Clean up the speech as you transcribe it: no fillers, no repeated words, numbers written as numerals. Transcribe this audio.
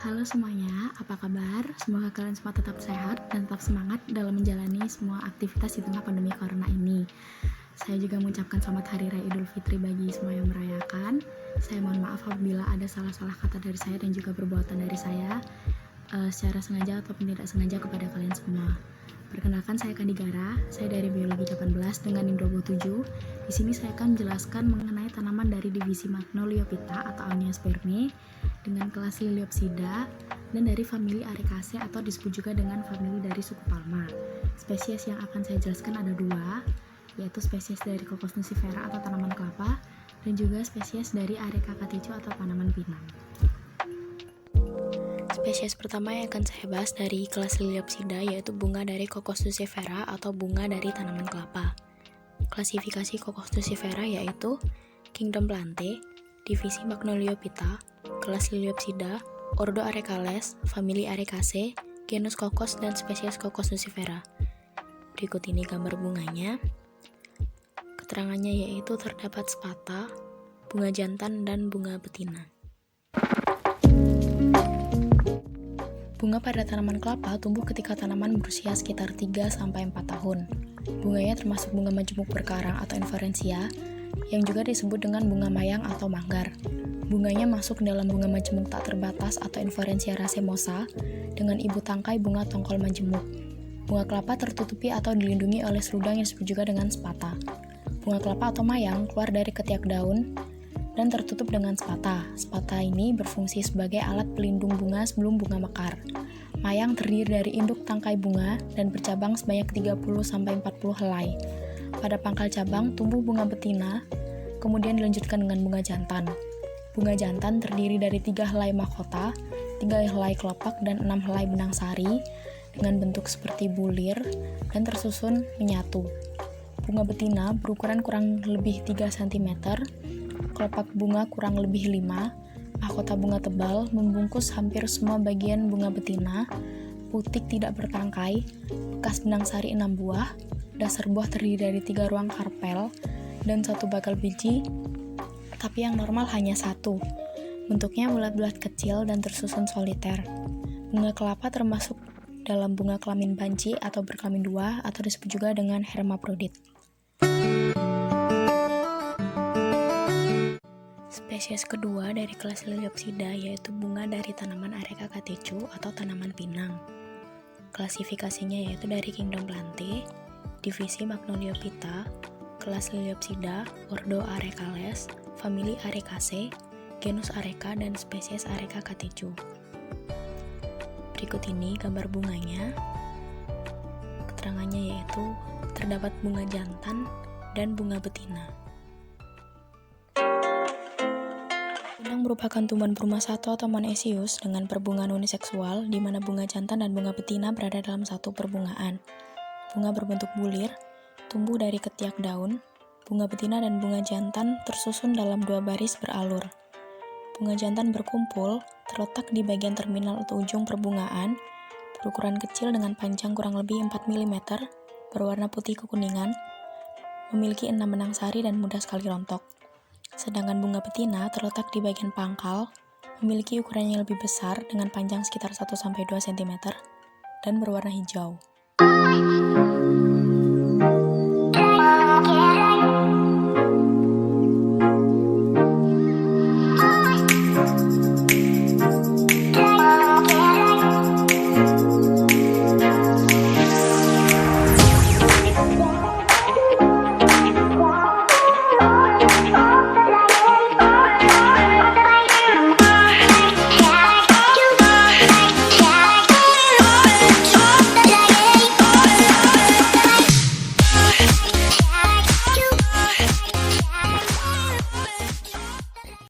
Halo semuanya, apa kabar? Semoga kalian semua tetap sehat dan tetap semangat dalam menjalani semua aktivitas di tengah pandemi corona ini. Saya juga mengucapkan selamat Hari Raya Idul Fitri bagi semua yang merayakan. Saya mohon maaf apabila ada salah-salah kata dari saya dan juga perbuatan dari saya secara sengaja ataupun tidak sengaja kepada kalian semua. Perkenalkan, saya Kandigara, saya dari Biologi 18 dengan NIM 27. Di sini saya akan menjelaskan mengenai tanaman dari divisi Magnoliophyta atau Oniospermae dengan kelas Liliopsida dan dari famili Arecaceae atau disebut juga dengan famili dari suku Palma. Spesies yang akan saya jelaskan ada dua, yaitu spesies dari Cocos nucifera atau tanaman kelapa dan juga spesies dari Areca catechu atau tanaman pinang. Spesies pertama yang akan saya bahas dari kelas Liliopsida yaitu bunga dari Cocos nucifera atau bunga dari tanaman kelapa. Klasifikasi Cocos nucifera yaitu Kingdom Plantae, divisi Magnoliophyta, kelas Liliopsida, ordo Arecales, famili Arecaceae, genus Cocos dan spesies Cocos nucifera. Berikut ini gambar bunganya. Keterangannya yaitu terdapat spata, bunga jantan dan bunga betina. Bunga pada tanaman kelapa tumbuh ketika tanaman berusia sekitar 3-4 tahun. Bunganya termasuk bunga majemuk berkarang atau inferensia, yang juga disebut dengan bunga mayang atau manggar. Bunganya masuk dalam bunga majemuk tak terbatas atau inferensia racemosa dengan ibu tangkai bunga tongkol majemuk. Bunga kelapa tertutupi atau dilindungi oleh seludang yang disebut juga dengan spata. Bunga kelapa atau mayang keluar dari ketiak daun dan tertutup dengan spata. Spata ini berfungsi sebagai alat pelindung bunga sebelum bunga mekar. Mayang terdiri dari induk tangkai bunga dan bercabang sebanyak 30-40 helai. Pada pangkal cabang tumbuh bunga betina, kemudian dilanjutkan dengan bunga jantan. Bunga jantan terdiri dari 3 helai mahkota, 3 helai kelopak, dan 6 helai benang sari dengan bentuk seperti bulir dan tersusun menyatu. Bunga betina berukuran kurang lebih 3 cm, kelopak bunga kurang lebih 5, mahkota bunga tebal, membungkus hampir semua bagian bunga betina, putik tidak bertangkai, bekas benang sari 6 buah, dasar buah terdiri dari 3 ruang karpel, dan 1 bakal biji, tapi yang normal hanya 1. Bentuknya bulat-bulat kecil dan tersusun soliter. Bunga kelapa termasuk dalam bunga kelamin banci atau berkelamin 2 atau disebut juga dengan hermaprodit. Spesies kedua dari kelas Liliopsida yaitu bunga dari tanaman Areca catechu atau tanaman pinang. Klasifikasinya yaitu dari Kingdom Plantae, divisi Magnoliophyta, kelas Liliopsida, ordo Arecales, famili Arecaceae, genus Areca dan spesies Areca catechu. Berikut ini gambar bunganya. Keterangannya yaitu terdapat bunga jantan dan bunga betina. Pinang merupakan tumbuhan perumahan atau monoecious dengan perbungaan uniseksual di mana bunga jantan dan bunga betina berada dalam satu perbungaan. Bunga berbentuk bulir, tumbuh dari ketiak daun. Bunga betina dan bunga jantan tersusun dalam 2 baris beralur. Bunga jantan berkumpul, terletak di bagian terminal atau ujung perbungaan, berukuran kecil dengan panjang kurang lebih 4 mm, berwarna putih kekuningan, memiliki 6 benang sari dan mudah sekali rontok. Sedangkan bunga betina terletak di bagian pangkal, memiliki ukuran yang lebih besar dengan panjang sekitar 1-2 cm dan berwarna hijau.